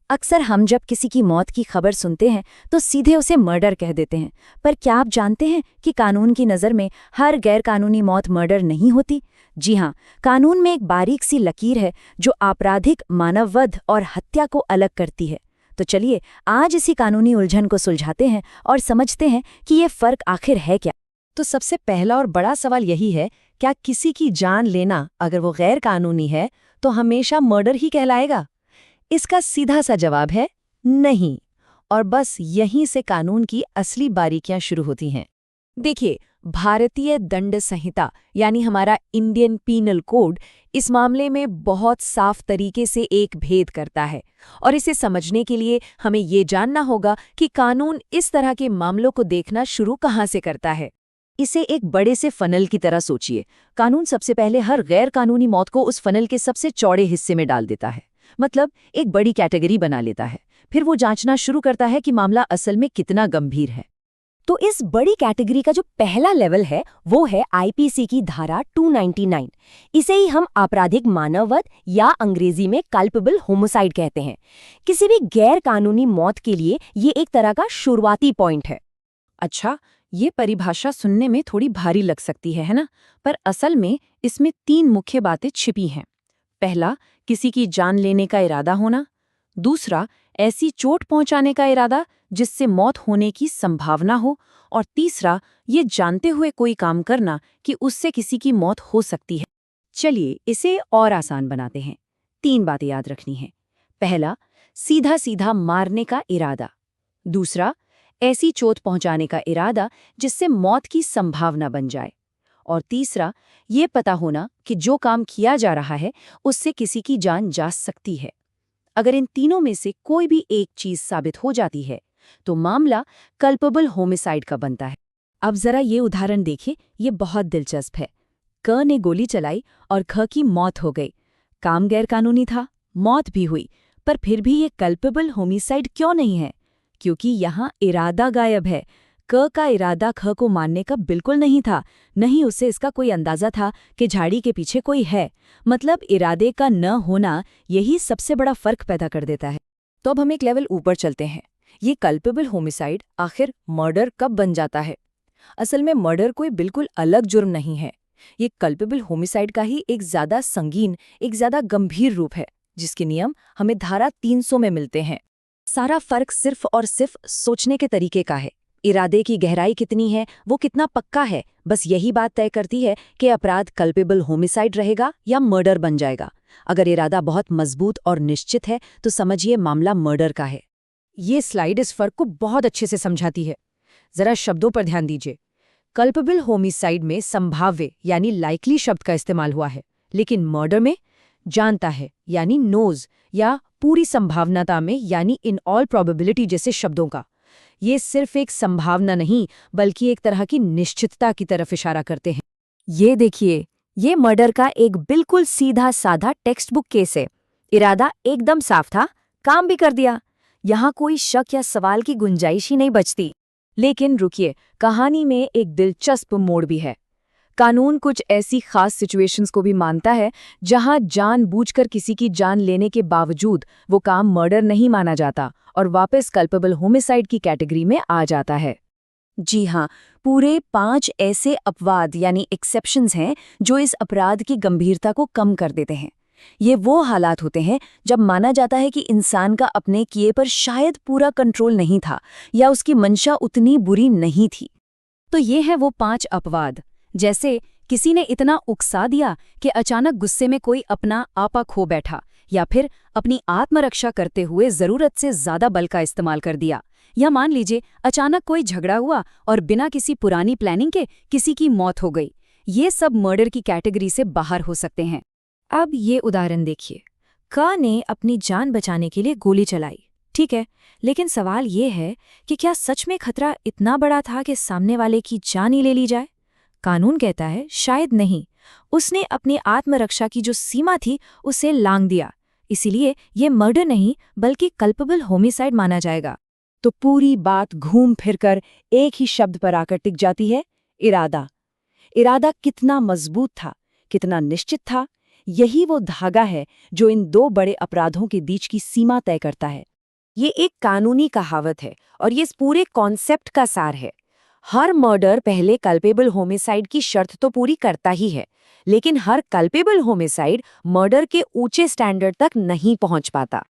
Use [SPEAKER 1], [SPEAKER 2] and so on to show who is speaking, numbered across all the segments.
[SPEAKER 1] अक्सर हम जब किसी की मौत की खबर सुनते हैं तो सीधे उसे मर्डर कह देते हैं। पर क्या आप जानते हैं कि कानून की नज़र में हर गैरकानूनी मौत मर्डर नहीं होती? जी हाँ, कानून में एक बारीक सी लकीर है जो आपराधिक, मानववध और हत्या को अलग करती है। तो चलिए आज इसी कानूनी उलझन को सुलझाते हैं और समझते हैं कि ये फर्क आखिर है क्या।
[SPEAKER 2] तो सबसे पहला और बड़ा सवाल यही है, क्या किसी की जान लेना अगर वो गैर कानूनी है तो हमेशा मर्डर ही कहलाएगा? इसका सीधा सा जवाब है नहीं। और बस यहीं से कानून की असली बारीकियां शुरू होती हैं।
[SPEAKER 3] देखिए, भारतीय दंड संहिता यानी हमारा इंडियन पीनल कोड इस मामले में बहुत साफ तरीके से एक भेद करता है। और इसे समझने के लिए हमें ये जानना होगा कि कानून इस तरह के मामलों को देखना शुरू कहाँ से करता है।
[SPEAKER 2] इसे एक बड़े से फनल की तरह सोचिए। कानून सबसे पहले हर गैर कानूनी मौत को उस फनल के सबसे चौड़े हिस्से में डाल देता है, मतलब एक बड़ी कैटेगरी बना लेता है। फिर वो जांचना शुरू करता है कि मामला असल में कितना गंभीर है।
[SPEAKER 1] तो इस बड़ी कैटेगरी का जो पहला लेवल है वो है आईपीसी की धारा 299। इसे ही हम आपराधिक मानववध या अंग्रेजी में कल्पेबल होमिसाइड कहते हैं। किसी भी गैर कानूनी मौत के लिए ये एक तरह का शुरुआती पॉइंट है।
[SPEAKER 2] अच्छा, ये परिभाषा सुनने में थोड़ी भारी लग सकती है ना? पर असल में इसमें 3 मुख्य बातें छिपी हैं। पहला, किसी की जान लेने का इरादा होना। दूसरा, ऐसी चोट पहुंचाने का इरादा जिससे मौत होने की संभावना हो। और तीसरा, ये जानते हुए कोई काम करना कि उससे किसी की मौत हो सकती है। चलिए इसे और आसान बनाते हैं। 3 बातें याद रखनी है। पहला, सीधा सीधा मारने का इरादा। दूसरा, ऐसी चोट पहुंचाने का इरादा जिससे मौत की संभावना बन जाए। और तीसरा, ये पता होना कि जो काम किया जा रहा है उससे किसी की जान जा सकती है। अगर इन तीनों में से कोई भी एक चीज साबित हो जाती है तो मामला कल्पेबल होमिसाइड का बनता है।
[SPEAKER 1] अब जरा ये उदाहरण देखिए, ये बहुत दिलचस्प है। क ने गोली चलाई और ख की मौत हो गई। काम गैरकानूनी था, मौत भी हुई, पर फिर भी ये कल्पेबल होमिसाइड क्यों नहीं है? क्योंकि यहाँ इरादा गायब है। क का इरादा ख को मारने का बिल्कुल नहीं था, नहीं उसे इसका कोई अंदाजा था कि झाड़ी के पीछे कोई है। मतलब इरादे का न होना यही सबसे बड़ा फर्क पैदा कर देता है।
[SPEAKER 3] तो अब हम एक लेवल ऊपर चलते हैं। ये कल्पेबल होमिसाइड आखिर मर्डर कब बन जाता है? असल में मर्डर कोई बिल्कुल अलग जुर्म नहीं है। ये कल्पेबल होमिसाइड का ही एक ज्यादा संगीन, एक ज्यादा गंभीर रूप है, जिसके नियम हमें धारा 300 में मिलते हैं।
[SPEAKER 2] सारा फर्क सिर्फ और सिर्फ सोचने के तरीके का है। इरादे की गहराई कितनी है, वो कितना पक्का है, बस यही बात तय करती है कि अपराध कल्पेबल होमिसाइड रहेगा या मर्डर बन जाएगा। अगर इरादा बहुत मजबूत और निश्चित है तो समझिए मामला मर्डर का है।
[SPEAKER 3] ये स्लाइड इस फर्क को बहुत अच्छे से समझाती है। जरा शब्दों पर ध्यान दीजिए। कल्पेबल होमिसाइड में संभाव्य यानी लाइकली शब्द का इस्तेमाल हुआ है, लेकिन मर्डर में जानता है यानी नोज या पूरी संभावनाता में यानी इन ऑल प्रोबेबिलिटी जैसे शब्दों का। ये सिर्फ एक संभावना नहीं बल्कि एक तरह की निश्चितता की तरफ इशारा करते हैं।
[SPEAKER 1] ये देखिए, ये मर्डर का एक बिल्कुल सीधा साधा टेक्स्ट बुक केस है। इरादा एकदम साफ था, काम भी कर दिया। यहाँ कोई शक या सवाल की गुंजाइश ही नहीं बचती। लेकिन रुकिए, कहानी में एक दिलचस्प मोड़ भी है। कानून कुछ ऐसी खास सिचुएशंस को भी मानता है जहां जानबूझकर किसी की जान लेने के बावजूद वो काम मर्डर नहीं माना जाता और वापस कल्पेबल होमिसाइड की कैटेगरी में आ जाता है। जी हाँ, पूरे 5 ऐसे अपवाद यानी एक्सेप्शंस हैं जो इस अपराध की गंभीरता को कम कर देते हैं। ये वो हालात होते हैं जब माना जाता है कि इंसान का अपने किए पर शायद पूरा कंट्रोल नहीं था या उसकी मंशा उतनी बुरी नहीं थी। तो ये हैं वो 5 अपवाद, जैसे किसी ने इतना उकसा दिया कि अचानक गुस्से में कोई अपना आपा खो बैठा, या फिर अपनी आत्मरक्षा करते हुए जरूरत से ज्यादा बल का इस्तेमाल कर दिया, या मान लीजिए अचानक कोई झगड़ा हुआ और बिना किसी पुरानी प्लानिंग के किसी की मौत हो गई। ये सब मर्डर की कैटेगरी से बाहर हो सकते हैं। अब ये उदाहरण देखिए, क ने अपनी जान बचाने के लिए गोली चलाई, ठीक है, लेकिन सवाल ये है कि क्या सच में खतरा इतना बड़ा था कि सामने वाले की जान ही ले ली जाए? कानून कहता है शायद नहीं। उसने अपनी आत्मरक्षा की जो सीमा थी उसे लांघ दिया, इसीलिए ये मर्डर नहीं बल्कि कल्पेबल होमिसाइड माना जाएगा।
[SPEAKER 2] तो पूरी बात घूम फिरकर एक ही शब्द पर आकर टिक जाती है, इरादा। इरादा कितना मजबूत था, कितना निश्चित था, यही वो धागा है जो इन 2 बड़े अपराधों के बीच की सीमा तय करता है।
[SPEAKER 1] ये एक कानूनी कहावत है और ये इस पूरे कॉन्सेप्ट का सार है। हर मर्डर पहले कल्पेबल होमिसाइड की शर्त तो पूरी करता ही है, लेकिन हर कल्पेबल होमिसाइड मर्डर के ऊंचे स्टैंडर्ड तक नहीं पहुंच पाता।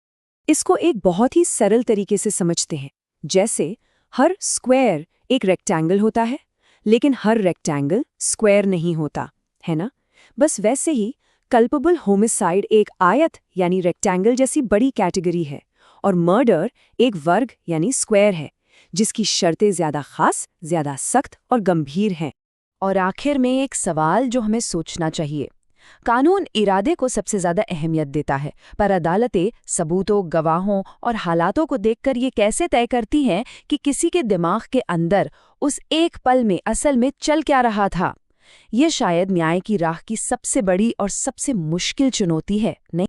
[SPEAKER 2] इसको एक बहुत ही सरल तरीके से समझते हैं। जैसे हर स्क्वायर एक रेक्टेंगल होता है, लेकिन हर रेक्टेंगल स्क्वायर नहीं होता, है ना? बस वैसे ही कल्पेबल होमिसाइड एक आयत यानी रेक्टेंगल जैसी बड़ी कैटेगरी है और मर्डर एक वर्ग यानी स्क्वायर है, जिसकी शर्तें ज्यादा खास, ज्यादा सख्त और गंभीर हैं। और आखिर में एक सवाल जो हमें सोचना चाहिए। कानून इरादे को सबसे ज्यादा अहमियत देता है, पर अदालतें सबूतों, गवाहों और हालातों को देखकर ये कैसे तय करती हैं कि किसी के दिमाग के अंदर उस एक पल में असल में चल क्या रहा था? ये शायद न्याय की राह की सबसे बड़ी और सबसे मुश्किल चुनौती है, नहीं?